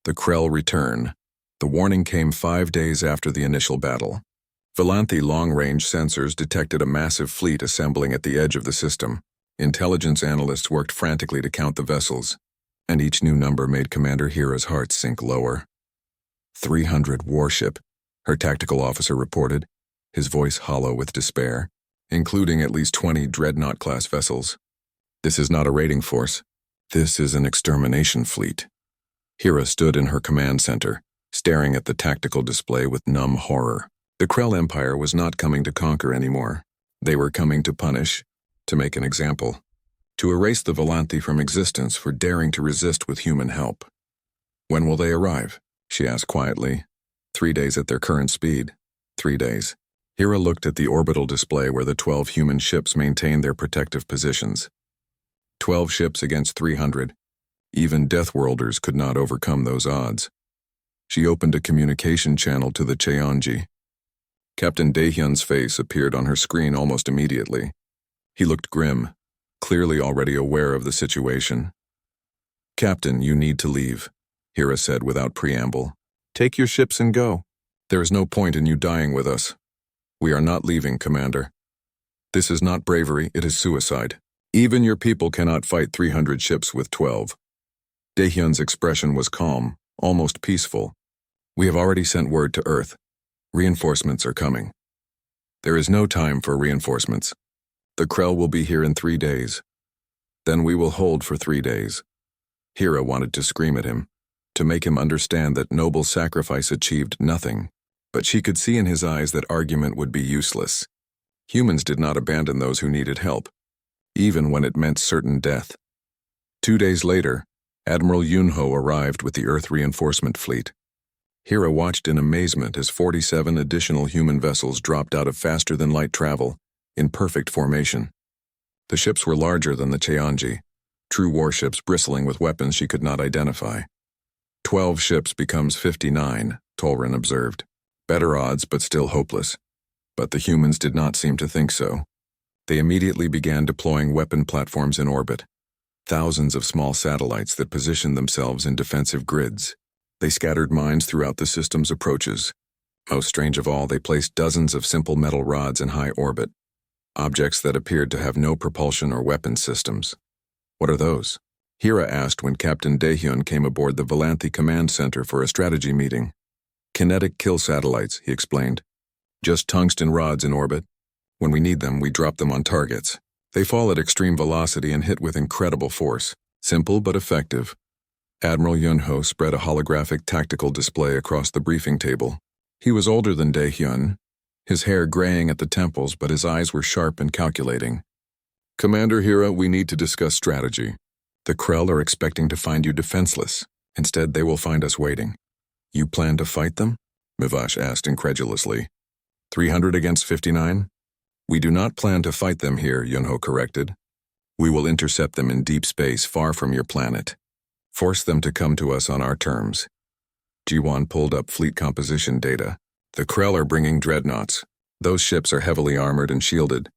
The Krell return. The warning came 5 days after the initial battle. Volanthi long-range sensors detected a massive fleet assembling at the edge of the system. Intelligence analysts worked frantically to count the vessels, and each new number made Commander Hira's heart sink lower. 300 warship, her tactical officer reported, his voice hollow with despair, including at least 20 dreadnought-class vessels. This is not a raiding force. This is an extermination fleet. Hira stood in her command center, staring at the tactical display with numb horror. The Krell Empire was not coming to conquer anymore. They were coming to punish, to make an example, to erase the Volanthi from existence for daring to resist with human help. When will they arrive? She asked quietly. 3 days at their current speed. 3 days. Hira looked at the orbital display where the 12 human ships maintained their protective positions. 12 ships against 300. Even Deathworlders could not overcome those odds. She opened a communication channel to the Cheonji. Captain Daehyun's face appeared on her screen almost immediately. He looked grim, clearly already aware of the situation. "Captain, you need to leave," Hira said without preamble. "Take your ships and go. There is no point in you dying with us. We are not leaving, Commander. This is not bravery, it is suicide. Even your people cannot fight 300 ships with 12. Daehyun's expression was calm, almost peaceful. "We have already sent word to Earth. Reinforcements are coming. There is no time for reinforcements. The Krell will be here in 3 days. Then we will hold for 3 days. Hira wanted to scream at him, to make him understand that noble sacrifice achieved nothing, but she could see in his eyes that argument would be useless. Humans did not abandon those who needed help, even when it meant certain death. 2 days later, Admiral Yunho arrived with the Earth reinforcement fleet. Hira watched in amazement as 47 additional human vessels dropped out of faster-than-light travel, in perfect formation. The ships were larger than the Cheonji, true warships bristling with weapons she could not identify. 12 ships becomes 59, Tolran observed. Better odds, but still hopeless. But the humans did not seem to think so. They immediately began deploying weapon platforms in orbit. Thousands of small satellites that positioned themselves in defensive grids. They scattered mines throughout the system's approaches. Most strange of all, they placed dozens of simple metal rods in high orbit. Objects that appeared to have no propulsion or weapon systems. "What are those?" Hira asked when Captain Daehyun came aboard the Volanthi Command Center for a strategy meeting. "Kinetic kill satellites," he explained. "Just tungsten rods in orbit. When we need them, we drop them on targets. They fall at extreme velocity and hit with incredible force. Simple but effective." Admiral Yunho spread a holographic tactical display across the briefing table. He was older than Daehyun, his hair graying at the temples, but his eyes were sharp and calculating. "Commander Hira, we need to discuss strategy. The Krell are expecting to find you defenseless. Instead, they will find us waiting." "You plan to fight them?" Mivash asked incredulously. 300 against 59? "We do not plan to fight them here," Yunho corrected. "We will intercept them in deep space far from your planet. Force them to come to us on our terms." Jiwon pulled up fleet composition data. "The Krell are bringing dreadnoughts. Those ships are heavily armored and shielded.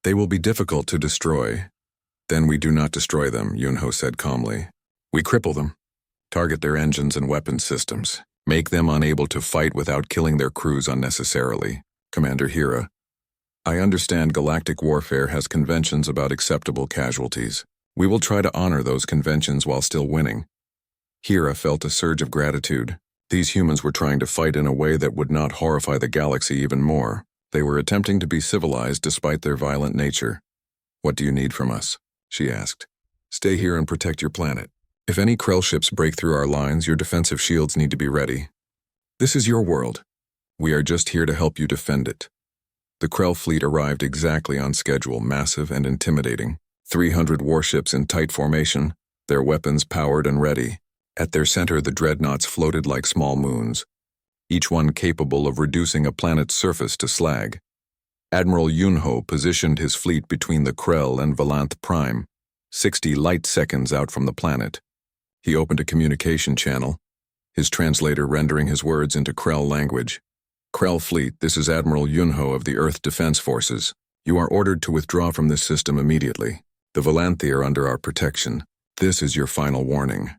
They will be difficult to destroy." "Then we do not destroy them," Yunho said calmly. "We cripple them. Target their engines and weapons systems. Make them unable to fight without killing their crews unnecessarily." Commander Hira, "I understand galactic warfare has conventions about acceptable casualties. We will try to honor those conventions while still winning." Hira felt a surge of gratitude. These humans were trying to fight in a way that would not horrify the galaxy even more. They were attempting to be civilized despite their violent nature. "What do you need from us?" she asked. "Stay here and protect your planet. If any Krell ships break through our lines, your defensive shields need to be ready. This is your world. We are just here to help you defend it." The Krell fleet arrived exactly on schedule, massive and intimidating. 300 warships in tight formation, their weapons powered and ready. At their center, the dreadnoughts floated like small moons, each one capable of reducing a planet's surface to slag. Admiral Yunho positioned his fleet between the Krell and Volanth Prime, 60 light seconds out from the planet. He opened a communication channel, his translator rendering his words into Krell language. "Krell fleet, this is Admiral Yunho of the Earth Defense Forces. You are ordered to withdraw from this system immediately. The Volanthi are under our protection. This is your final warning."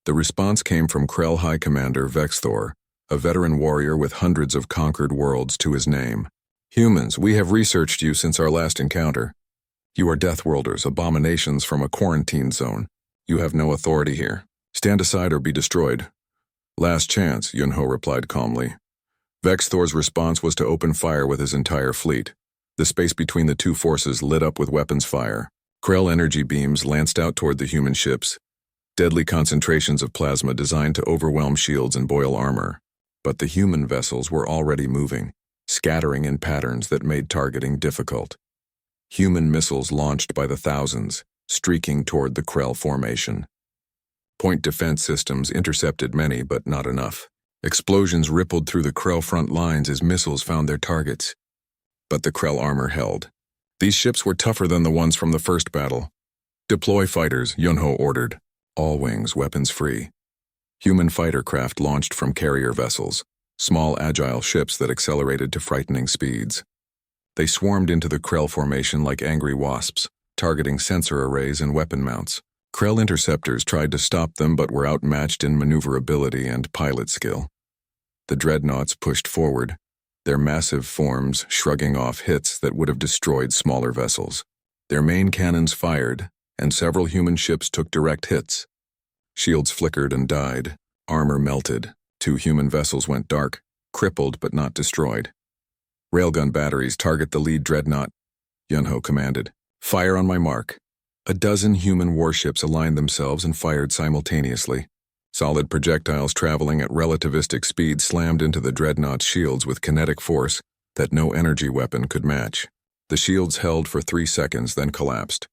The response came from Krell High Commander Vexthor, a veteran warrior with hundreds of conquered worlds to his name. Humans, we have researched you since our last encounter. You are Deathworlders, abominations from a quarantine zone. You have no authority here. Stand aside or be destroyed. Last chance, Yunho replied calmly. Vexthor's response was to open fire with his entire fleet. The space between the two forces lit up with weapons fire. Krell energy beams lanced out toward the human ships, deadly concentrations of plasma designed to overwhelm shields and boil armor. But the human vessels were already moving, scattering in patterns that made targeting difficult. Human missiles launched by the thousands, streaking toward the Krell formation. Point defense systems intercepted many, but not enough. Explosions rippled through the Krell front lines as missiles found their targets. But the Krell armor held. These ships were tougher than the ones from the first battle. Deploy fighters, Yunho ordered. All wings, weapons free. Human fighter craft launched from carrier vessels, small agile ships that accelerated to frightening speeds. They swarmed into the Krell formation like angry wasps, targeting sensor arrays and weapon mounts. Krell interceptors tried to stop them but were outmatched in maneuverability and pilot skill. The dreadnoughts pushed forward, their massive forms shrugging off hits that would have destroyed smaller vessels. Their main cannons fired, and several human ships took direct hits. Shields flickered and died, armor melted, 2 human vessels went dark, crippled but not destroyed. Railgun batteries target the lead dreadnought, Yunho commanded. Fire on my mark. A dozen human warships aligned themselves and fired simultaneously. Solid projectiles traveling at relativistic speed slammed into the dreadnought's shields with kinetic force that no energy weapon could match. The shields held for 3 seconds, then collapsed.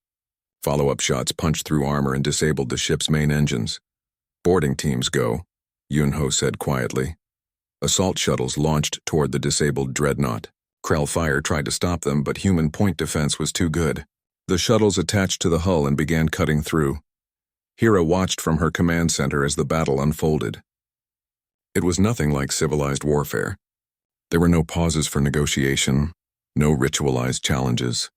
Follow-up shots punched through armor and disabled the ship's main engines. Boarding teams go, Yunho said quietly. Assault shuttles launched toward the disabled dreadnought. Krell fire tried to stop them, but human point defense was too good. The shuttles attached to the hull and began cutting through. Hera watched from her command center as the battle unfolded. It was nothing like civilized warfare. There were no pauses for negotiation, no ritualized challenges.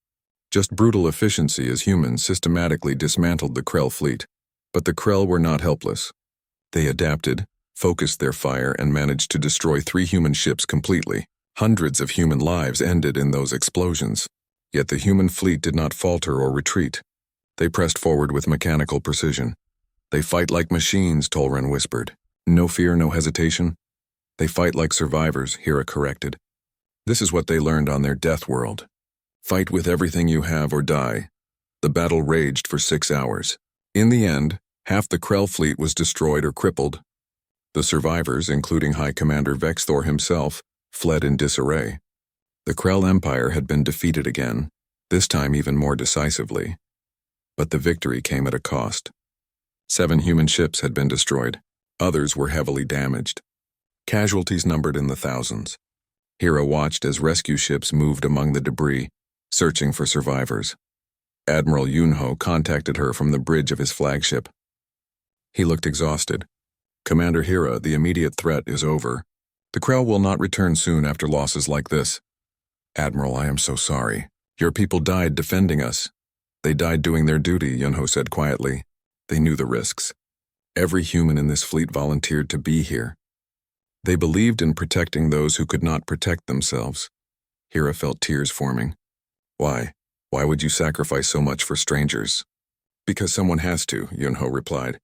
Just brutal efficiency as humans systematically dismantled the Krell fleet. But the Krell were not helpless. They adapted, focused their fire, and managed to destroy 3 human ships completely. Hundreds of human lives ended in those explosions. Yet the human fleet did not falter or retreat. They pressed forward with mechanical precision. They fight like machines, Tolran whispered. No fear, no hesitation. They fight like survivors, Hera corrected. This is what they learned on their death world. Fight with everything you have or die. The battle raged for 6 hours. In the end, half the Krell fleet was destroyed or crippled. The survivors, including High Commander Vexthor himself, fled in disarray. The Krell Empire had been defeated again, this time even more decisively. But the victory came at a cost. 7 human ships had been destroyed. Others were heavily damaged. Casualties numbered in the thousands. Hera watched as rescue ships moved among the debris, searching for survivors. Admiral Yunho contacted her from the bridge of his flagship. He looked exhausted. Commander Hera, the immediate threat is over. The Krell will not return soon after losses like this. Admiral, I am so sorry. Your people died defending us. They died doing their duty, Yunho said quietly. They knew the risks. Every human in this fleet volunteered to be here. They believed in protecting those who could not protect themselves. Hera felt tears forming. Why? Why would you sacrifice so much for strangers? Because someone has to, Yunho replied.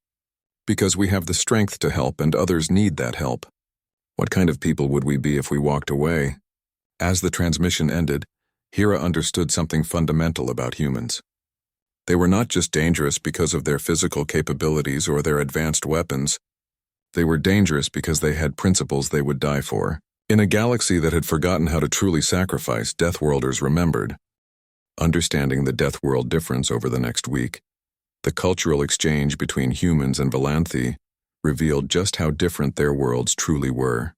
Because we have the strength to help and others need that help. What kind of people would we be if we walked away? As the transmission ended, Hera understood something fundamental about humans. They were not just dangerous because of their physical capabilities or their advanced weapons. They were dangerous because they had principles they would die for. In a galaxy that had forgotten how to truly sacrifice, Deathworlders remembered. Understanding the Deathworld difference over the next week, the cultural exchange between humans and Volanthi revealed just how different their worlds truly were.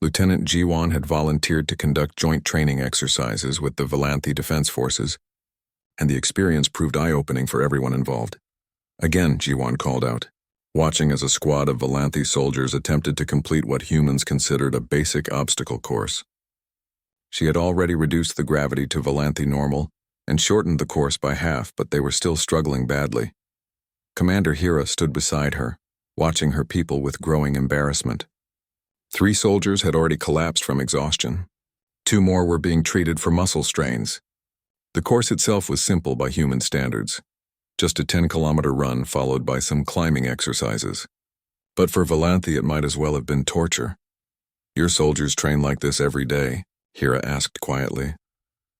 Lieutenant Jiwan had volunteered to conduct joint training exercises with the Volanthi Defense Forces, and the experience proved eye-opening for everyone involved. Again, Jiwan called out, watching as a squad of Volanthi soldiers attempted to complete what humans considered a basic obstacle course. She had already reduced the gravity to Volanthi normal and shortened the course by half, but they were still struggling badly. Commander Hera stood beside her, watching her people with growing embarrassment. 3 soldiers had already collapsed from exhaustion. 2 more were being treated for muscle strains. The course itself was simple by human standards. Just a 10-kilometer run followed by some climbing exercises. But for Valanthe it might as well have been torture. "Your soldiers train like this every day?" Hira asked quietly.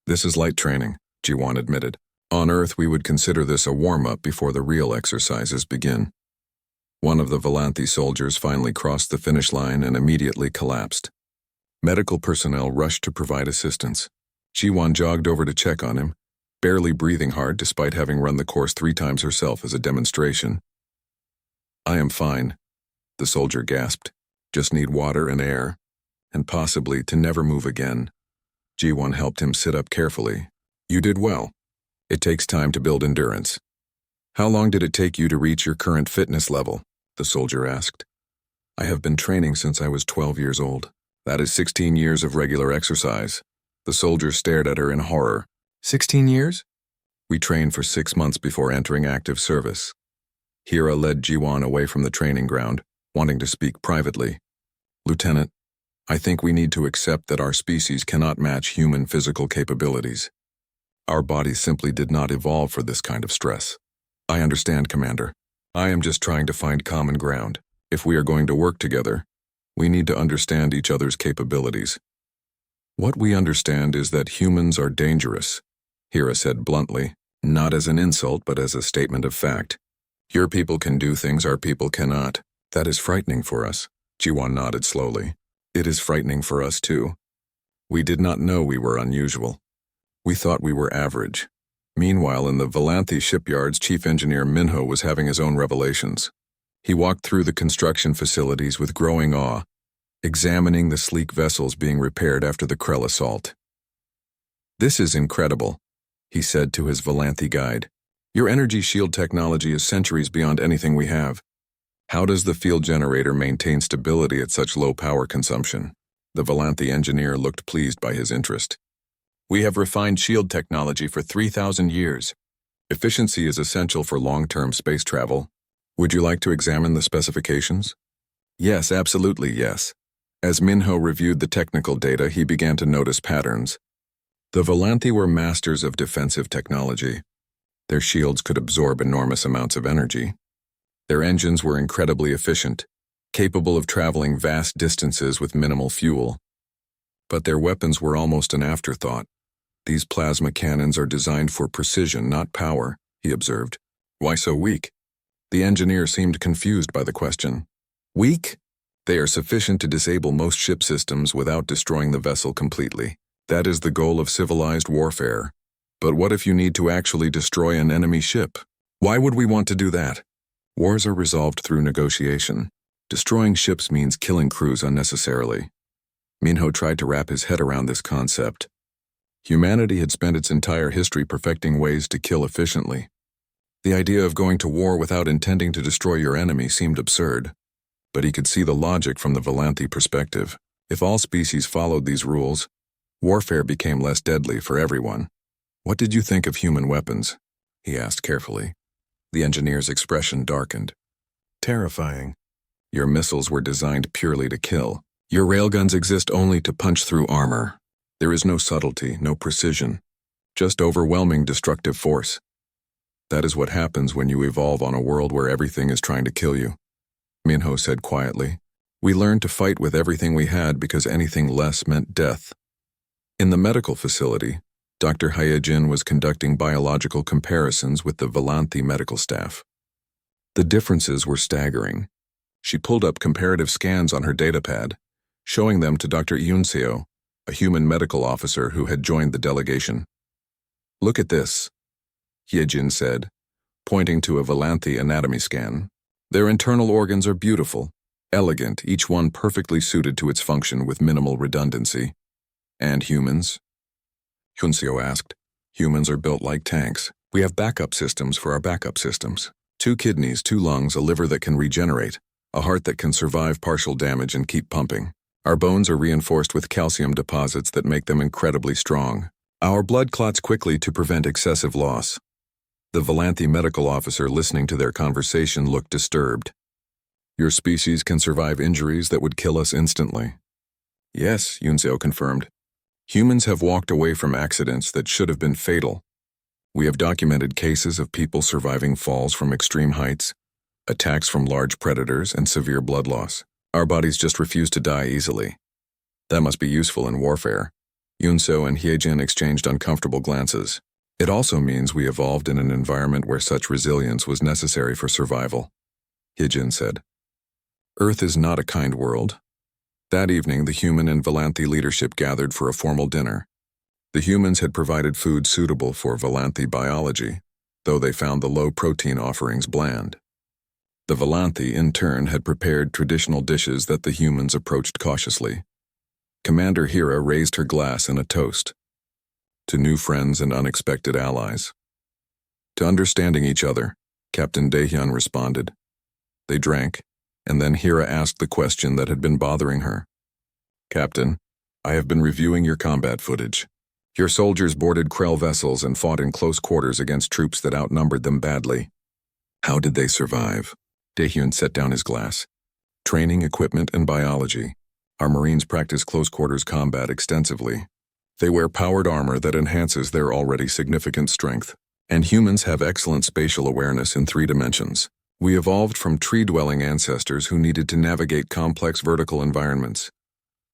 "This is light training," Jiwan admitted. "On Earth we would consider this a warm-up before the real exercises begin." One of the Valanthe soldiers finally crossed the finish line and immediately collapsed. Medical personnel rushed to provide assistance. Jiwan jogged over to check on him, barely breathing hard despite having run the course 3 times herself as a demonstration. "I am fine," the soldier gasped. "Just need water and air, and possibly to never move again." Jiwan helped him sit up carefully. "You did well. It takes time to build endurance." "How long did it take you to reach your current fitness level?" the soldier asked. "I have been training since I was 12 years old. That is 16 years of regular exercise." The soldier stared at her in horror. 16 years? "We trained for 6 months before entering active service." Hira led Jiwan away from the training ground, wanting to speak privately. "Lieutenant, I think we need to accept that our species cannot match human physical capabilities. Our bodies simply did not evolve for this kind of stress." "I understand, Commander. I am just trying to find common ground. If we are going to work together, we need to understand each other's capabilities." "What we understand is that humans are dangerous," Hira said bluntly, not as an insult but as a statement of fact. "Your people can do things our people cannot. That is frightening for us." Jiwan nodded slowly. "It is frightening for us too. We did not know we were unusual. We thought we were average." Meanwhile, in the Valanthe shipyards, Chief Engineer Minho was having his own revelations. He walked through the construction facilities with growing awe, examining the sleek vessels being repaired after the Krell assault. "This is incredible," he said to his Valanthe guide. "Your energy shield technology is centuries beyond anything we have. How does the field generator maintain stability at such low power consumption?" The Valanthe engineer looked pleased by his interest. "We have refined shield technology for 3,000 years. Efficiency is essential for long-term space travel. Would you like to examine the specifications?" "Yes, absolutely yes." As Minho reviewed the technical data, he began to notice patterns. The Valanthe were masters of defensive technology. Their shields could absorb enormous amounts of energy. Their engines were incredibly efficient, capable of traveling vast distances with minimal fuel. But their weapons were almost an afterthought. "These plasma cannons are designed for precision, not power," he observed. "Why so weak?" The engineer seemed confused by the question. "Weak? They are sufficient to disable most ship systems without destroying the vessel completely. That is the goal of civilized warfare. But what if you need to actually destroy an enemy ship? Why would we want to do that? Wars are resolved through negotiation. Destroying ships means killing crews unnecessarily." Minho tried to wrap his head around this concept. Humanity had spent its entire history perfecting ways to kill efficiently. The idea of going to war without intending to destroy your enemy seemed absurd. But he could see the logic from the Valanthe perspective. If all species followed these rules, warfare became less deadly for everyone. "What did you think of human weapons?" he asked carefully. The engineer's expression darkened. "Terrifying. Your missiles were designed purely to kill. Your railguns exist only to punch through armor. There is no subtlety, no precision, just overwhelming destructive force. That is what happens when you evolve on a world where everything is trying to kill you," Minho said quietly. "We learned to fight with everything we had because anything less meant death." In the medical facility, Dr. Hyejin was conducting biological comparisons with the Valanthe medical staff. The differences were staggering. She pulled up comparative scans on her datapad, showing them to Dr. Yunseo, a human medical officer who had joined the delegation. "Look at this," Hyejin said, pointing to a Valanthe anatomy scan. "Their internal organs are beautiful, elegant, each one perfectly suited to its function with minimal redundancy." "And humans?" Yunseo asked. "Humans are built like tanks. We have backup systems for our backup systems. 2 kidneys, 2 lungs, a liver that can regenerate, a heart that can survive partial damage and keep pumping. Our bones are reinforced with calcium deposits that make them incredibly strong. Our blood clots quickly to prevent excessive loss." The Valanthe medical officer listening to their conversation looked disturbed. Your species can survive injuries that would kill us instantly. Yes, Yunseo confirmed. Humans have walked away from accidents that should have been fatal. We have documented cases of people surviving falls from extreme heights, attacks from large predators, and severe blood loss. Our bodies just refuse to die easily. That must be useful in warfare. Yunseo and Hyejin exchanged uncomfortable glances. It also means we evolved in an environment where such resilience was necessary for survival, Hyejin said. Earth is not a kind world. That evening, the human and Valanthi leadership gathered for a formal dinner. The humans had provided food suitable for Valanthi biology, though they found the low-protein offerings bland. The Valanthi, in turn, had prepared traditional dishes that the humans approached cautiously. Commander Hira raised her glass in a toast. To new friends and unexpected allies. To understanding each other, Captain Daehyun responded. They drank, and then Hira asked the question that had been bothering her. Captain, I have been reviewing your combat footage. Your soldiers boarded Krell vessels and fought in close quarters against troops that outnumbered them badly. How did they survive? Daehyun set down his glass. Training, equipment, and biology. Our Marines practice close quarters combat extensively. They wear powered armor that enhances their already significant strength. And humans have excellent spatial awareness in 3 dimensions. We evolved from tree-dwelling ancestors who needed to navigate complex vertical environments.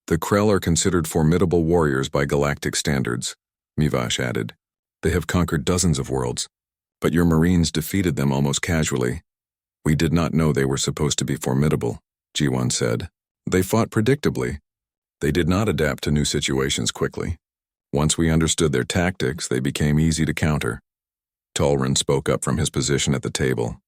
The Krell are considered formidable warriors by galactic standards, Mivash added. They have conquered dozens of worlds, but your Marines defeated them almost casually. We did not know they were supposed to be formidable, Ji-won said. They fought predictably. They did not adapt to new situations quickly. Once we understood their tactics, they became easy to counter. Tolran spoke up from his position at the table.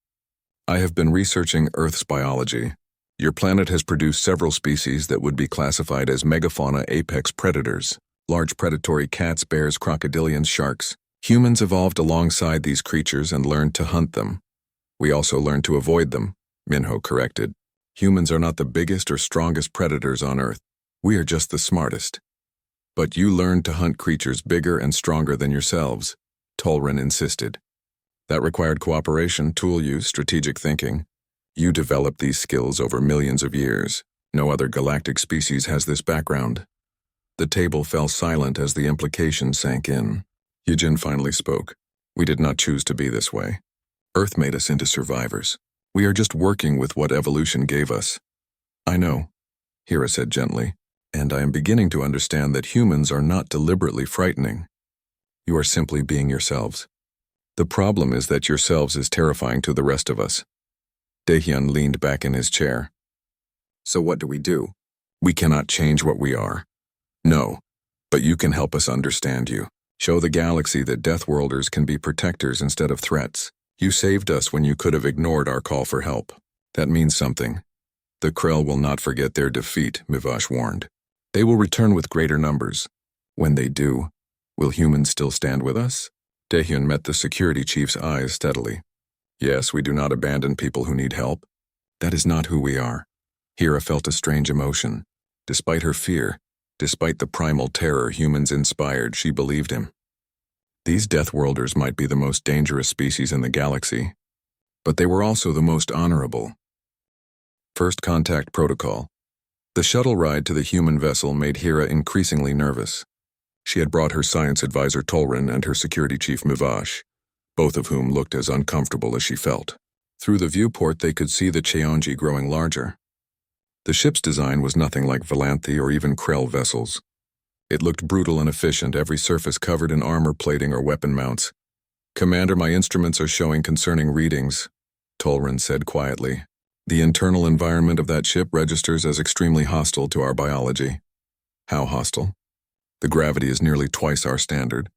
I have been researching Earth's biology. Your planet has produced several species that would be classified as megafauna apex predators, large predatory cats, bears, crocodilians, sharks. Humans evolved alongside these creatures and learned to hunt them. We also learned to avoid them, Minho corrected. Humans are not the biggest or strongest predators on Earth. We are just the smartest. But you learned to hunt creatures bigger and stronger than yourselves, Tolran insisted. That required cooperation, tool use, strategic thinking. You developed these skills over millions of years. No other galactic species has this background. The table fell silent as the implication sank in. Hyejin finally spoke. We did not choose to be this way. Earth made us into survivors. We are just working with what evolution gave us. I know, Hira said gently, and I am beginning to understand that humans are not deliberately frightening. You are simply being yourselves. The problem is that yourselves is terrifying to the rest of us. Daehyun leaned back in his chair. So what do we do? We cannot change what we are. No, but you can help us understand you. Show the galaxy that Deathworlders can be protectors instead of threats. You saved us when you could have ignored our call for help. That means something. The Krell will not forget their defeat, Mivash warned. They will return with greater numbers. When they do, will humans still stand with us? Daehyun met the security chief's eyes steadily. Yes, we do not abandon people who need help. That is not who we are. Hira felt a strange emotion. Despite her fear, despite the primal terror humans inspired, she believed him. These Deathworlders might be the most dangerous species in the galaxy, but they were also the most honorable. First contact protocol. The shuttle ride to the human vessel made Hira increasingly nervous. She had brought her science advisor Tolran and her security chief Mivash, both of whom looked as uncomfortable as she felt. Through the viewport they could see the Cheonji growing larger. The ship's design was nothing like Valanthi or even Krell vessels. It looked brutal and efficient, every surface covered in armor plating or weapon mounts. Commander, my instruments are showing concerning readings, Tolran said quietly. The internal environment of that ship registers as extremely hostile to our biology. How hostile? The gravity is nearly twice our standard.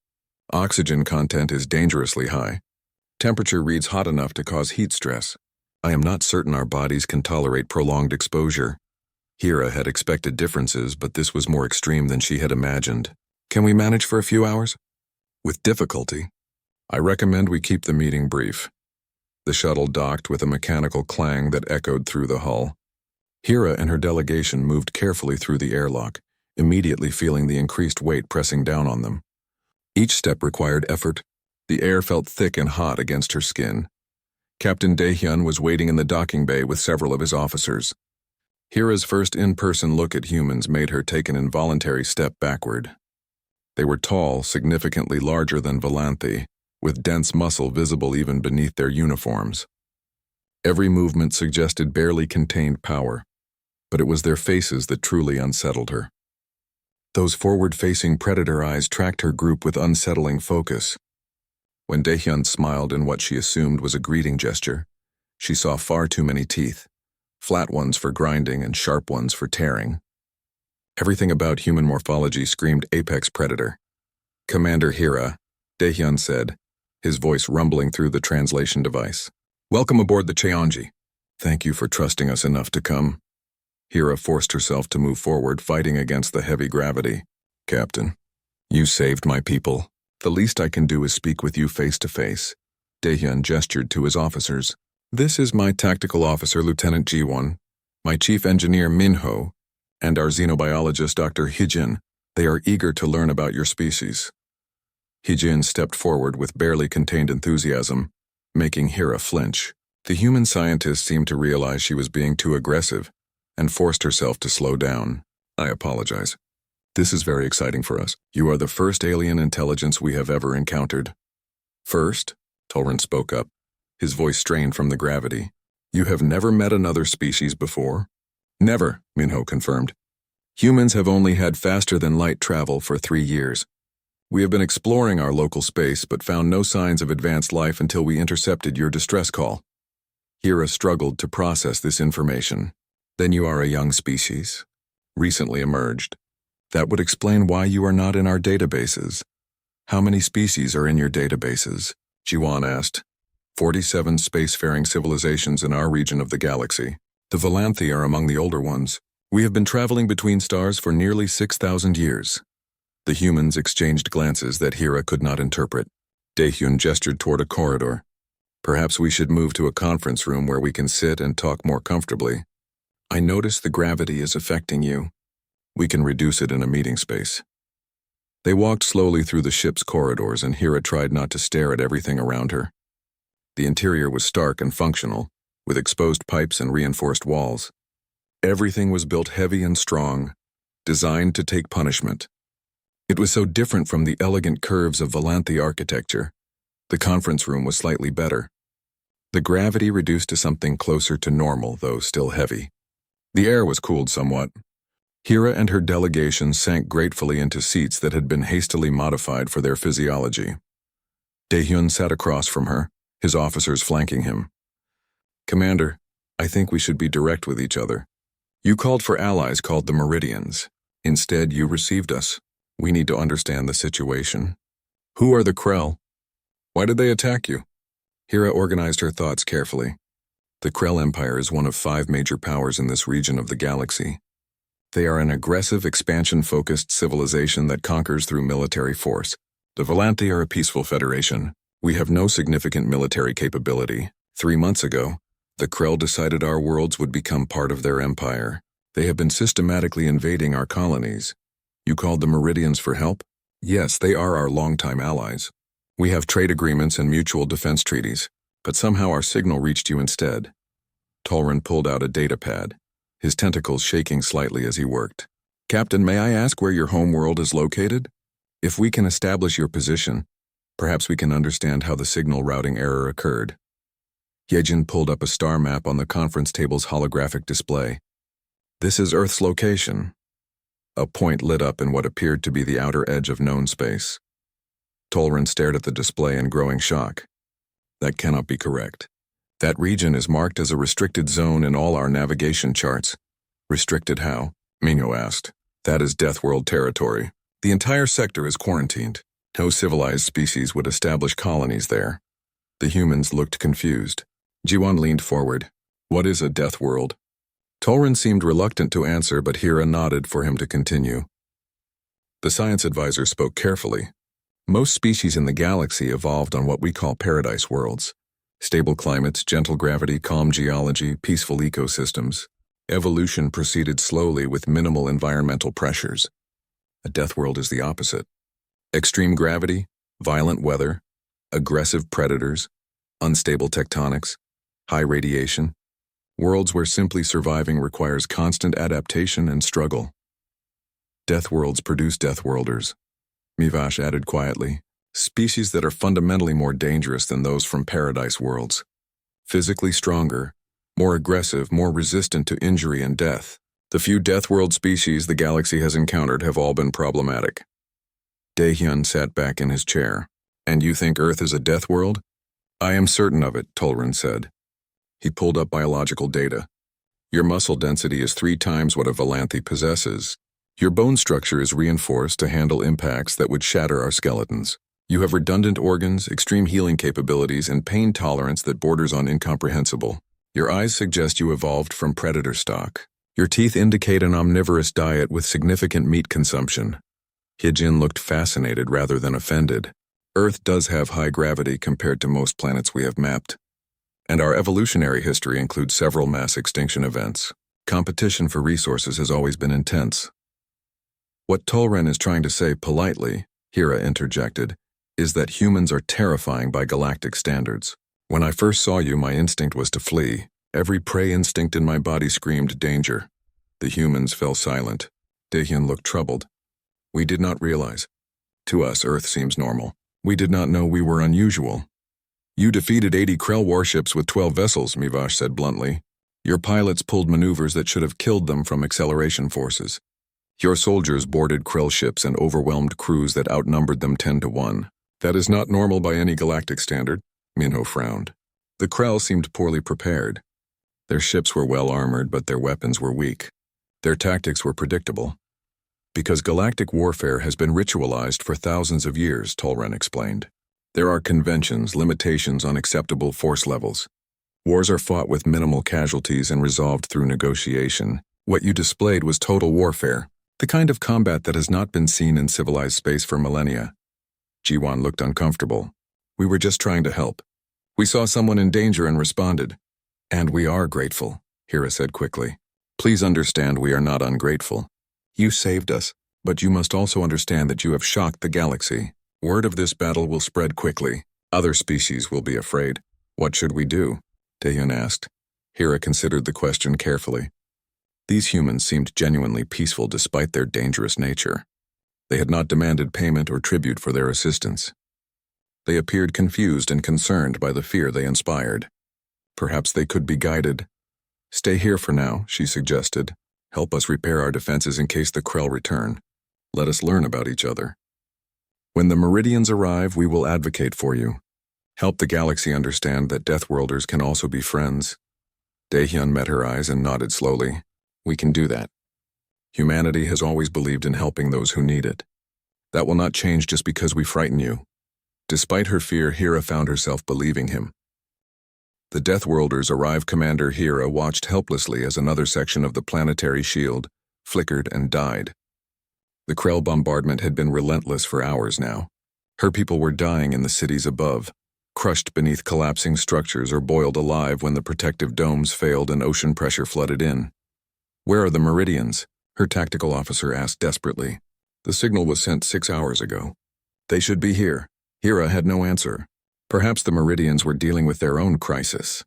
Oxygen content is dangerously high. Temperature reads hot enough to cause heat stress. I am not certain our bodies can tolerate prolonged exposure. Hira had expected differences, but this was more extreme than she had imagined. Can we manage for a few hours? With difficulty. I recommend we keep the meeting brief. The shuttle docked with a mechanical clang that echoed through the hull. Hira and her delegation moved carefully through the airlock, immediately feeling the increased weight pressing down on them. Each step required effort. The air felt thick and hot against her skin. Captain Daehyun was waiting in the docking bay with several of his officers. Hira's first in-person look at humans made her take an involuntary step backward. They were tall, significantly larger than Volanthi, with dense muscle visible even beneath their uniforms. Every movement suggested barely contained power, but it was their faces that truly unsettled her. Those forward-facing predator eyes tracked her group with unsettling focus. When Daehyun smiled in what she assumed was a greeting gesture, she saw far too many teeth, flat ones for grinding and sharp ones for tearing. Everything about human morphology screamed apex predator. "Commander Hira," Daehyun said, his voice rumbling through the translation device. "Welcome aboard the Cheonji. Thank you for trusting us enough to come." Hira forced herself to move forward, fighting against the heavy gravity. "Captain, you saved my people. The least I can do is speak with you face to face." Daehyun gestured to his officers. "This is my tactical officer, Lieutenant Ji-won, my chief engineer Min-ho, and our xenobiologist Dr. Hee-jin. They are eager to learn about your species." Hee-jin stepped forward with barely contained enthusiasm, making Hira flinch. The human scientist seemed to realize she was being too aggressive and forced herself to slow down. "I apologize. This is very exciting for us. You are the first alien intelligence we have ever encountered." "First?" Tolran spoke up, his voice strained from the gravity. "You have never met another species before?" "Never," Minho confirmed. "Humans have only had faster-than-light travel for 3 years. We have been exploring our local space but found no signs of advanced life until we intercepted your distress call." Hira struggled to process this information. "Then you are a young species, recently emerged. That would explain why you are not in our databases." "How many species are in your databases?" Ji-won asked. 47 spacefaring civilizations in our region of the galaxy. The Volanthi are among the older ones. We have been traveling between stars for nearly 6,000 years. The humans exchanged glances that Hira could not interpret. Daehyun gestured toward a corridor. "Perhaps we should move to a conference room where we can sit and talk more comfortably. I notice the gravity is affecting you. We can reduce it in a meeting space." They walked slowly through the ship's corridors, and Hira tried not to stare at everything around her. The interior was stark and functional, with exposed pipes and reinforced walls. Everything was built heavy and strong, designed to take punishment. It was so different from the elegant curves of Volanthi architecture. The conference room was slightly better. The gravity reduced to something closer to normal, though still heavy. The air was cooled somewhat. Hira and her delegation sank gratefully into seats that had been hastily modified for their physiology. Daehyun sat across from her, his officers flanking him. "Commander, I think we should be direct with each other. You called for allies called the Meridians. Instead, you received us. We need to understand the situation. Who are the Krell? Why did they attack you?" Hira organized her thoughts carefully. The Krell Empire is one of 5 major powers in this region of the galaxy. They are an aggressive, expansion-focused civilization that conquers through military force. The Volanthi are a peaceful federation. We have no significant military capability. 3 months ago, the Krell decided our worlds would become part of their empire. They have been systematically invading our colonies. You called the Meridians for help? Yes, they are our longtime allies. We have trade agreements and mutual defense treaties, but somehow our signal reached you instead. Tolran pulled out a data pad, his tentacles shaking slightly as he worked. "Captain, may I ask where your home world is located? If we can establish your position, perhaps we can understand how the signal routing error occurred." Yejin pulled up a star map on the conference table's holographic display. "This is Earth's location." A point lit up in what appeared to be the outer edge of known space. Tolran stared at the display in growing shock. "That cannot be correct. That region is marked as a restricted zone in all our navigation charts." "Restricted how?" Minho asked. "That is Deathworld territory. The entire sector is quarantined. No civilized species would establish colonies there." The humans looked confused. Ji-won leaned forward. "What is a Deathworld?" Tolran seemed reluctant to answer, but Hira nodded for him to continue. The science advisor spoke carefully. "Most species in the galaxy evolved on what we call paradise worlds. Stable climates, gentle gravity, calm geology, peaceful ecosystems. Evolution proceeded slowly with minimal environmental pressures. A Deathworld is the opposite. Extreme gravity, violent weather, aggressive predators, unstable tectonics. High radiation. Worlds where simply surviving requires constant adaptation and struggle. Death worlds produce Deathworlders, Mivash added quietly, species that are fundamentally more dangerous than those from paradise worlds. Physically stronger, more aggressive, more resistant to injury and death. The few Deathworld species the galaxy has encountered have all been problematic. Daehyun sat back in his chair. And you think Earth is a death world? I am certain of it, Tulrin said. He pulled up biological data. Your muscle density is 3 times what a Valanthi possesses. Your bone structure is reinforced to handle impacts that would shatter our skeletons. You have redundant organs, extreme healing capabilities, and pain tolerance that borders on incomprehensible. Your eyes suggest you evolved from predator stock. Your teeth indicate an omnivorous diet with significant meat consumption. Hyejin looked fascinated rather than offended. Earth does have high gravity compared to most planets we have mapped. And our evolutionary history includes several mass extinction events. Competition for resources has always been intense. What Tulren is trying to say politely, Hira interjected, is that humans are terrifying by galactic standards. When I first saw you, my instinct was to flee. Every prey instinct in my body screamed danger. The humans fell silent. Daehyun looked troubled. We did not realize. To us, Earth seems normal. We did not know we were unusual. You defeated 80 Krell warships with 12 vessels, Mivash said bluntly. Your pilots pulled maneuvers that should have killed them from acceleration forces. Your soldiers boarded Krell ships and overwhelmed crews that outnumbered them 10 to 1. That is not normal by any galactic standard, Minho frowned. The Krell seemed poorly prepared. Their ships were well armored, but their weapons were weak. Their tactics were predictable. Because galactic warfare has been ritualized for thousands of years, Tulren explained. There are conventions, limitations on acceptable force levels. Wars are fought with minimal casualties and resolved through negotiation. What you displayed was total warfare, the kind of combat that has not been seen in civilized space for millennia. Jiwan looked uncomfortable. We were just trying to help. We saw someone in danger and responded. And we are grateful, Hira said quickly. Please understand we are not ungrateful. You saved us, but you must also understand that you have shocked the galaxy. Word of this battle will spread quickly. Other species will be afraid. What should we do? Daehyun asked. Hira considered the question carefully. These humans seemed genuinely peaceful despite their dangerous nature. They had not demanded payment or tribute for their assistance. They appeared confused and concerned by the fear they inspired. Perhaps they could be guided. Stay here for now, she suggested. Help us repair our defenses in case the Krell return. Let us learn about each other. When the Meridians arrive, we will advocate for you. Help the galaxy understand that Deathworlders can also be friends. Daehyun met her eyes and nodded slowly. We can do that. Humanity has always believed in helping those who need it. That will not change just because we frighten you. Despite her fear, Hira found herself believing him. The Deathworlders arrived. Commander Hira watched helplessly as another section of the planetary shield flickered and died. The Krell bombardment had been relentless for hours now. Her people were dying in the cities above, crushed beneath collapsing structures or boiled alive when the protective domes failed and ocean pressure flooded in. Where are the Meridians? Her tactical officer asked desperately. The signal was sent 6 hours ago. They should be here. Hira had no answer. Perhaps the Meridians were dealing with their own crisis.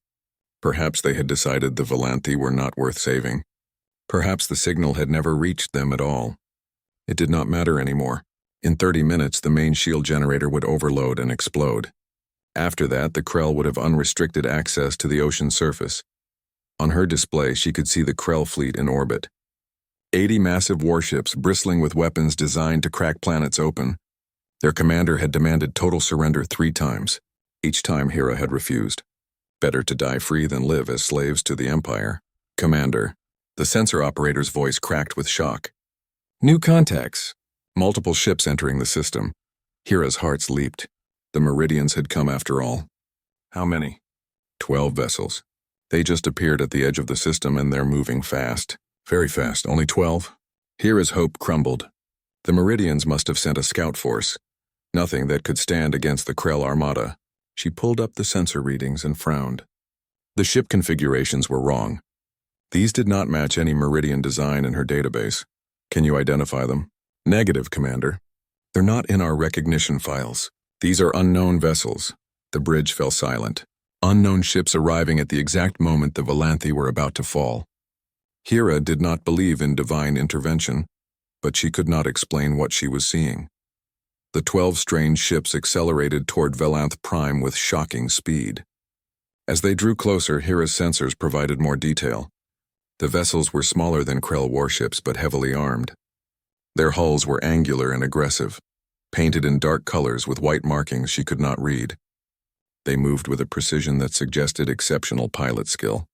Perhaps they had decided the Valanthi were not worth saving. Perhaps the signal had never reached them at all. It did not matter anymore. In 30 minutes, the main shield generator would overload and explode. After that, the Krell would have unrestricted access to the ocean surface. On her display, she could see the Krell fleet in orbit. 80 massive warships bristling with weapons designed to crack planets open. Their commander had demanded total surrender 3 times. Each time Hira had refused. Better to die free than live as slaves to the Empire. Commander. The sensor operator's voice cracked with shock. New contacts. Multiple ships entering the system. Hira's hearts leaped. The Meridians had come after all. How many? 12 vessels. They just appeared at the edge of the system and they're moving fast. Very fast, only 12? Hira's hope crumbled. The Meridians must have sent a scout force. Nothing that could stand against the Krell armada. She pulled up the sensor readings and frowned. The ship configurations were wrong. These did not match any Meridian design in her database. Can you identify them? Negative, Commander. They're not in our recognition files. These are unknown vessels. The bridge fell silent. unknown ships arriving at the exact moment the Volanthi were about to fall. Hera did not believe in divine intervention, but she could not explain what she was seeing. The 12 strange ships accelerated toward Velanth Prime with shocking speed. As they drew closer, Hera's sensors provided more detail. The vessels were smaller than Krell warships but heavily armed. Their hulls were angular and aggressive, painted in dark colors with white markings she could not read. They moved with a precision that suggested exceptional pilot skill.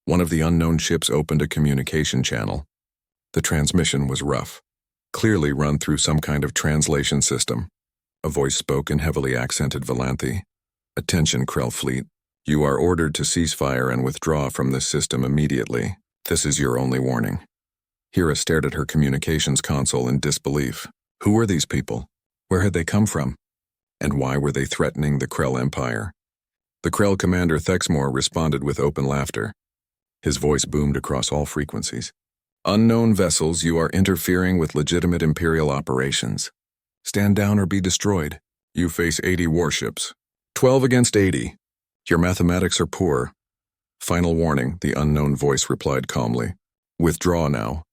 One of the unknown ships opened a communication channel. The transmission was rough, clearly run through some kind of translation system. A voice spoke in heavily accented Volanthi. "Attention, Krell fleet. You are ordered to cease fire and withdraw from this system immediately. This is your only warning." Hera stared at her communications console in disbelief. Who were these people? Where had they come from? And why were they threatening the Krell Empire? The Krell commander Thexmore responded with open laughter. His voice boomed across all frequencies. "Unknown vessels, you are interfering with legitimate Imperial operations. Stand down or be destroyed. You face 80 warships. 12 against 80. Your mathematics are poor." "Final warning," the unknown voice replied calmly. "Withdraw now."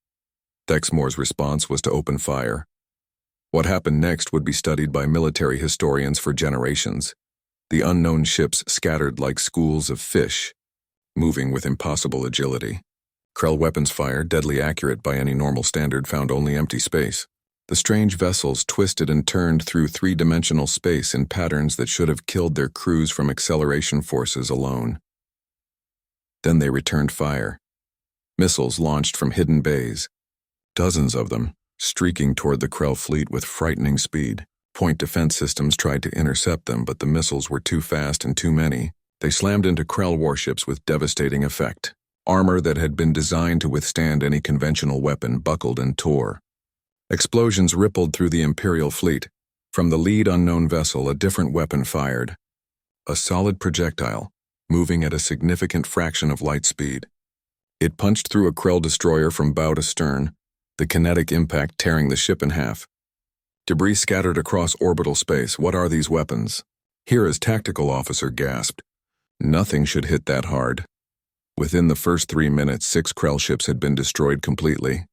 Thexmore's response was to open fire. What happened next would be studied by military historians for generations. The unknown ships scattered like schools of fish, moving with impossible agility. Krell weapons fire, deadly accurate by any normal standard, found only empty space. The strange vessels twisted and turned through three-dimensional space in patterns that should have killed their crews from acceleration forces alone. Then they returned fire. Missiles launched from hidden bays. Dozens of them, streaking toward the Krell fleet with frightening speed. Point defense systems tried to intercept them, but the missiles were too fast and too many. They slammed into Krell warships with devastating effect. Armor that had been designed to withstand any conventional weapon buckled and tore. Explosions rippled through the Imperial fleet. From the lead unknown vessel, a different weapon fired. A solid projectile, moving at a significant fraction of light speed. It punched through a Krell destroyer from bow to stern, the kinetic impact tearing the ship in half. Debris scattered across orbital space. What are these weapons? Hera's tactical officer gasped. Nothing should hit that hard. Within the first 3 minutes, 6 Krell ships had been destroyed completely.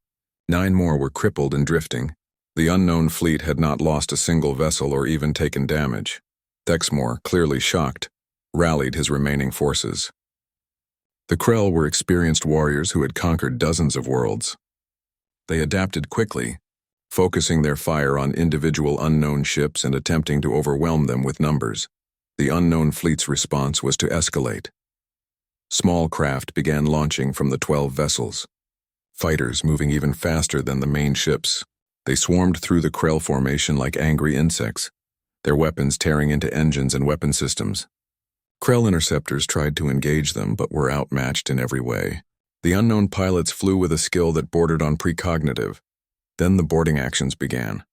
9 more were crippled and drifting. The unknown fleet had not lost a single vessel or even taken damage. Thexmore, clearly shocked, rallied his remaining forces. The Krell were experienced warriors who had conquered dozens of worlds. They adapted quickly, focusing their fire on individual unknown ships and attempting to overwhelm them with numbers. The unknown fleet's response was to escalate. Small craft began launching from the 12 vessels. Fighters moving even faster than the main ships. They swarmed through the Krell formation like angry insects, their weapons tearing into engines and weapon systems. Krell interceptors tried to engage them but were outmatched in every way. The unknown pilots flew with a skill that bordered on precognitive. Then the boarding actions began.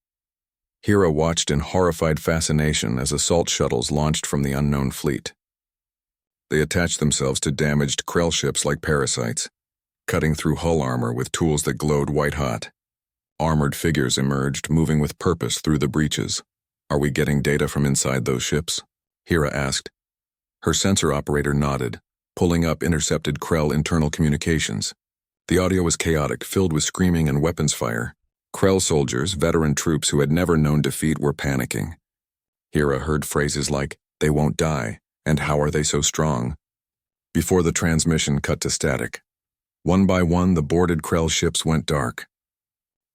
Hera watched in horrified fascination as assault shuttles launched from the unknown fleet. They attached themselves to damaged Krell ships like parasites, cutting through hull armor with tools that glowed white-hot. Armored figures emerged, moving with purpose through the breaches. "Are we getting data from inside those ships?" Hera asked. Her sensor operator nodded, pulling up intercepted Krell internal communications. The audio was chaotic, filled with screaming and weapons fire. Krell soldiers, veteran troops who had never known defeat, were panicking. Hera heard phrases like, "They won't die," and "How are they so strong?" Before the transmission cut to static. One by one, the boarded Krell ships went dark.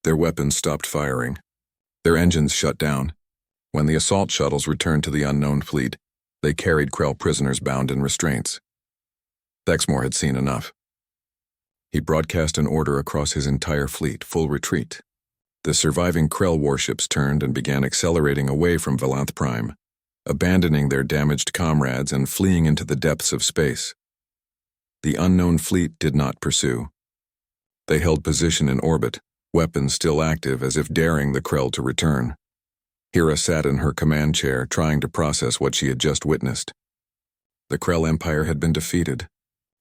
Their weapons stopped firing. Their engines shut down. When the assault shuttles returned to the unknown fleet, they carried Krell prisoners bound in restraints. Thexmore had seen enough. He broadcast an order across his entire fleet: full retreat. The surviving Krell warships turned and began accelerating away from Velanth Prime, abandoning their damaged comrades and fleeing into the depths of space. The unknown fleet did not pursue. They held position in orbit, weapons still active, as if daring the Krell to return. Hera sat in her command chair, trying to process what she had just witnessed. The Krell Empire had been defeated.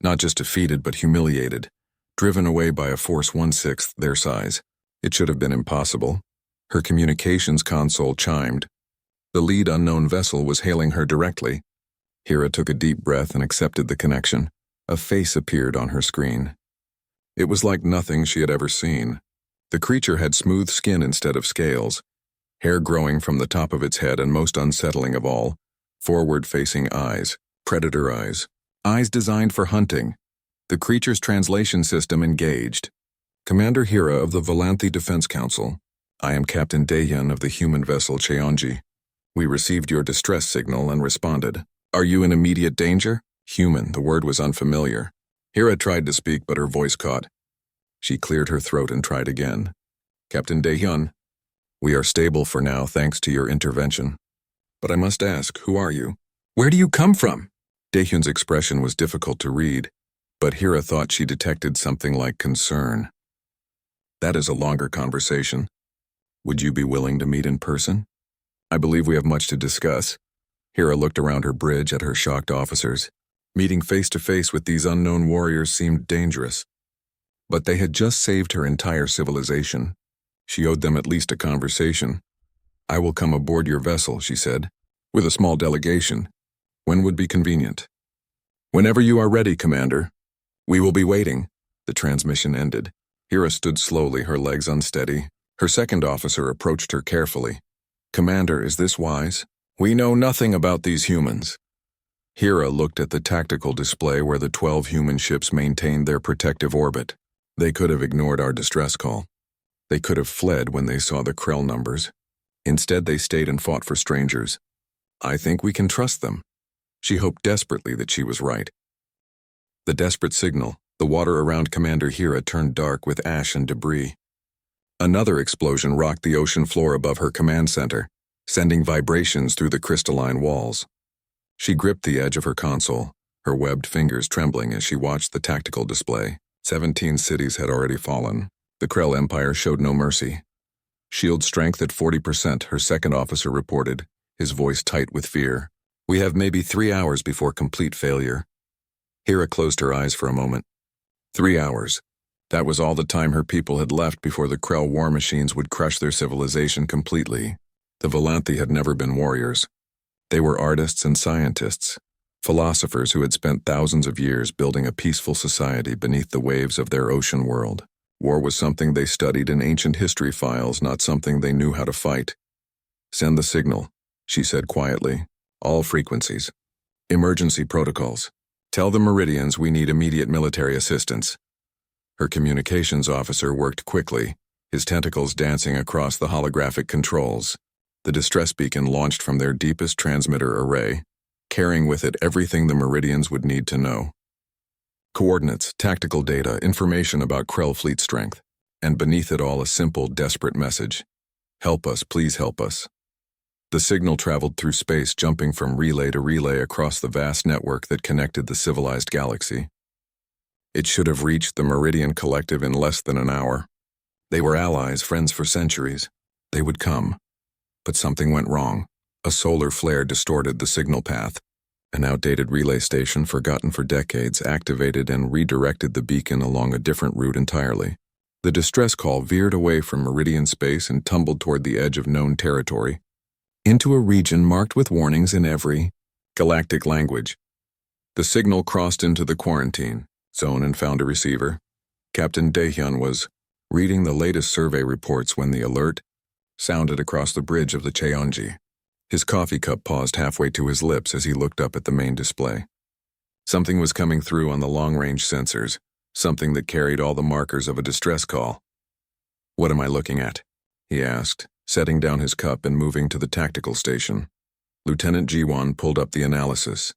Not just defeated, but humiliated, driven away by a force 1/6 their size. It should have been impossible. Her communications console chimed. The lead unknown vessel was hailing her directly. Hira took a deep breath and accepted the connection. A face appeared on her screen. It was like nothing she had ever seen. The creature had smooth skin instead of scales, hair growing from the top of its head, and most unsettling of all, forward-facing eyes, predator eyes. Eyes designed for hunting. The creature's translation system engaged. Commander Hira of the Volanthi Defense Council. I am Captain Daehyun of the human vessel Cheonji. We received your distress signal and responded. Are you in immediate danger? Human, the word was unfamiliar. Hira tried to speak, but her voice caught. She cleared her throat and tried again. Captain Daehyun, we are stable for now thanks to your intervention. But I must ask, who are you? Where do you come from? Daehyun's expression was difficult to read, but Hira thought she detected something like concern. That is a longer conversation. Would you be willing to meet in person? I believe we have much to discuss. Hira looked around her bridge at her shocked officers. Meeting face-to-face with these unknown warriors seemed dangerous. But they had just saved her entire civilization. She owed them at least a conversation. I will come aboard your vessel, she said, with a small delegation. When would be convenient? Whenever you are ready, Commander. We will be waiting. The transmission ended. Hira stood slowly, her legs unsteady. Her second officer approached her carefully. Commander, is this wise? We know nothing about these humans. Hira looked at the tactical display where the 12 human ships maintained their protective orbit. They could have ignored our distress call. They could have fled when they saw the Krell numbers. Instead, they stayed and fought for strangers. I think we can trust them. She hoped desperately that she was right. The desperate signal, the water around Commander Hira turned dark with ash and debris. Another explosion rocked the ocean floor above her command center, sending vibrations through the crystalline walls. She gripped the edge of her console, her webbed fingers trembling as she watched the tactical display. 17 cities had already fallen. The Krell Empire showed no mercy. Shield strength at 40%, her second officer reported, his voice tight with fear. We have maybe 3 hours before complete failure. Hira closed her eyes for a moment. 3 hours. That was all the time her people had left before the Krell war machines would crush their civilization completely. The Volanthi had never been warriors. They were artists and scientists, philosophers who had spent thousands of years building a peaceful society beneath the waves of their ocean world. War was something they studied in ancient history files, not something they knew how to fight. Send the signal, she said quietly. All frequencies. Emergency protocols. Tell the Meridians we need immediate military assistance. Her communications officer worked quickly, his tentacles dancing across the holographic controls. The distress beacon launched from their deepest transmitter array, carrying with it everything the Meridians would need to know. Coordinates, tactical data, information about Krell fleet strength, and beneath it all a simple, desperate message. Help us, please help us. The signal traveled through space, jumping from relay to relay across the vast network that connected the civilized galaxy. It should have reached the Meridian Collective in less than an hour. They were allies, friends for centuries. They would come. But something went wrong. A solar flare distorted the signal path. An outdated relay station, forgotten for decades, activated and redirected the beacon along a different route entirely. The distress call veered away from Meridian space and tumbled toward the edge of known territory, into a region marked with warnings in every galactic language. The signal crossed into the quarantine zone and found a receiver. Captain Daehyun was reading the latest survey reports when the alert sounded across the bridge of the Cheonji. His coffee cup paused halfway to his lips as he looked up at the main display. Something was coming through on the long-range sensors, something that carried all the markers of a distress call. What am I looking at? He asked, setting down his cup and moving to the tactical station. Lieutenant Ji-won pulled up the analysis.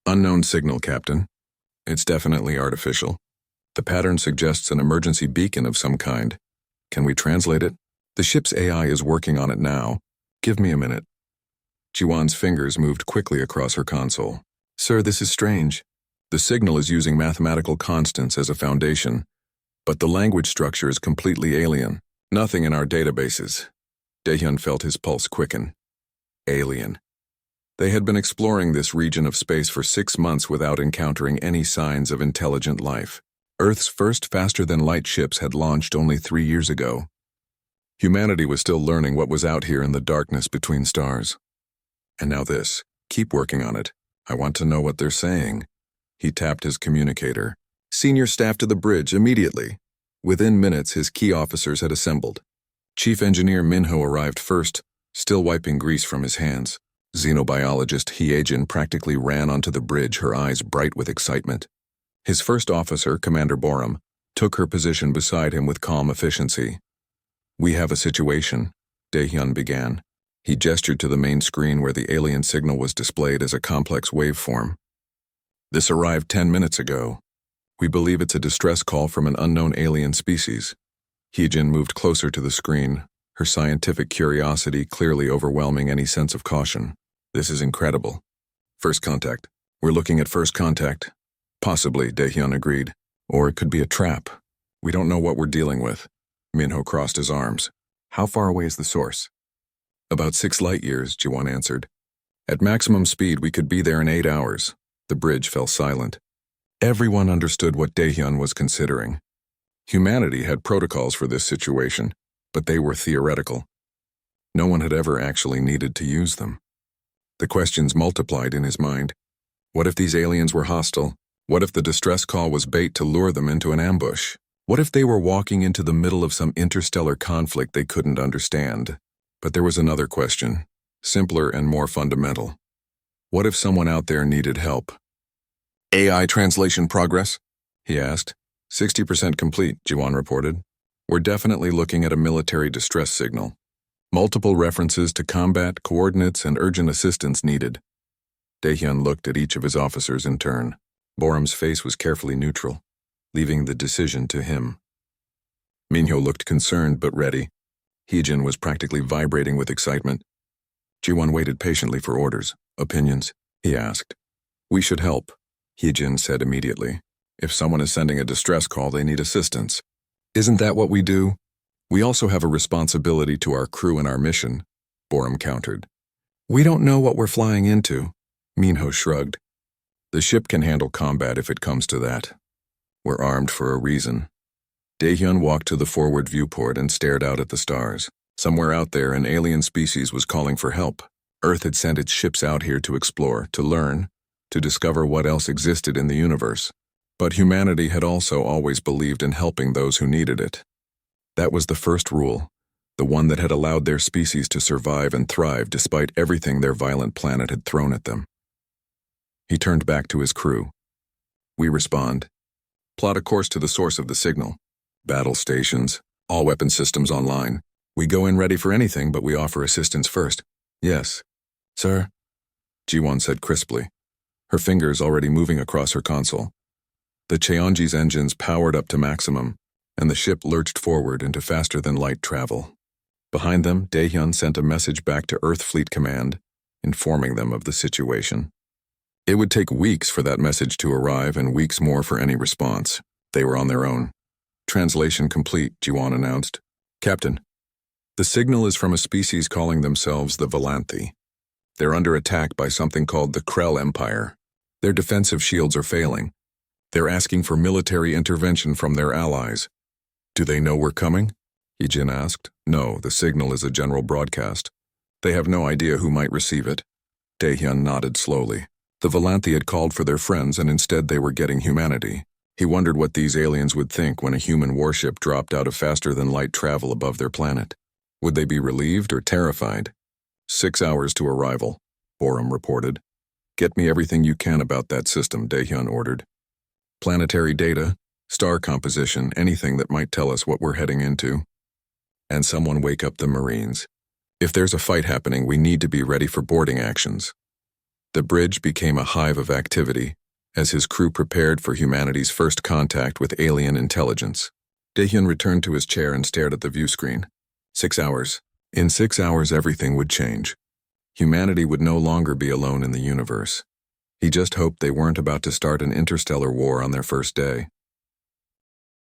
Unknown signal, Captain. It's definitely artificial. The pattern suggests an emergency beacon of some kind. Can we translate it? The ship's AI is working on it now. Give me a minute. Ji-won's fingers moved quickly across her console. Sir, this is strange. The signal is using mathematical constants as a foundation, but the language structure is completely alien. Nothing in our databases. Daehyun felt his pulse quicken. Alien. They had been exploring this region of space for 6 months without encountering any signs of intelligent life. Earth's first faster-than-light ships had launched only 3 years ago. Humanity was still learning what was out here in the darkness between stars. And now this. Keep working on it. I want to know what they're saying. He tapped his communicator. Senior staff to the bridge, immediately. Within minutes, his key officers had assembled. Chief Engineer Minho arrived first, still wiping grease from his hands. Xenobiologist Hyejin practically ran onto the bridge, her eyes bright with excitement. His first officer, Commander Borum, took her position beside him with calm efficiency. We have a situation, Daehyun began. He gestured to the main screen where the alien signal was displayed as a complex waveform. This arrived 10 minutes ago. We believe it's a distress call from an unknown alien species. Hyejin moved closer to the screen, her scientific curiosity clearly overwhelming any sense of caution. This is incredible. First contact. We're looking at first contact. Possibly, Daehyun agreed. Or it could be a trap. We don't know what we're dealing with. Minho crossed his arms. How far away is the source? About 6 light years, Jiwon answered. At maximum speed, we could be there in 8 hours. The bridge fell silent. Everyone understood what Daehyun was considering. Humanity had protocols for this situation, but they were theoretical. No one had ever actually needed to use them. The questions multiplied in his mind. What if these aliens were hostile? What if the distress call was bait to lure them into an ambush? What if they were walking into the middle of some interstellar conflict they couldn't understand? But there was another question, simpler and more fundamental. What if someone out there needed help? AI translation progress? He asked. 60% complete, Jiwon reported. We're definitely looking at a military distress signal. Multiple references to combat, coordinates, and urgent assistance needed. Daehyun looked at each of his officers in turn. Borum's face was carefully neutral, leaving the decision to him. Minho looked concerned but ready. Hyejin was practically vibrating with excitement. Jiwon waited patiently for orders. Opinions? He asked. We should help, Hyejin said immediately. If someone is sending a distress call, they need assistance. Isn't that what we do? We also have a responsibility to our crew and our mission, Borum countered. We don't know what we're flying into, Minho shrugged. The ship can handle combat if it comes to that. We're armed for a reason. Daehyun walked to the forward viewport and stared out at the stars. Somewhere out there, an alien species was calling for help. Earth had sent its ships out here to explore, to learn, to discover what else existed in the universe. But humanity had also always believed in helping those who needed it. That was the first rule, the one that had allowed their species to survive and thrive despite everything their violent planet had thrown at them. He turned back to his crew. We respond. Plot a course to the source of the signal. Battle stations, all weapon systems online. We go in ready for anything, but we offer assistance first. Yes. Sir? Jiwon said crisply, her fingers already moving across her console. The Cheonji's engines powered up to maximum, and the ship lurched forward into faster-than-light travel. Behind them, Daehyun sent a message back to Earth Fleet Command, informing them of the situation. It would take weeks for that message to arrive and weeks more for any response. They were on their own. Translation complete, Jiwon announced. Captain, the signal is from a species calling themselves the Volanthi. They're under attack by something called the Krell Empire. Their defensive shields are failing. They're asking for military intervention from their allies. Do they know we're coming? Hyejin asked. No, the signal is a general broadcast. They have no idea who might receive it. Daehyun nodded slowly. The Volanthi had called for their friends and instead they were getting humanity. He wondered what these aliens would think when a human warship dropped out of faster-than-light travel above their planet. Would they be relieved or terrified? 6 hours to arrival, Borum reported. Get me everything you can about that system, Daehyun ordered. Planetary data, star composition, anything that might tell us what we're heading into. And someone wake up the Marines. If there's a fight happening, we need to be ready for boarding actions. The bridge became a hive of activity as his crew prepared for humanity's first contact with alien intelligence. Daehyun returned to his chair and stared at the view screen. 6 hours. In 6 hours, everything would change. Humanity would no longer be alone in the universe. He just hoped they weren't about to start an interstellar war on their first day.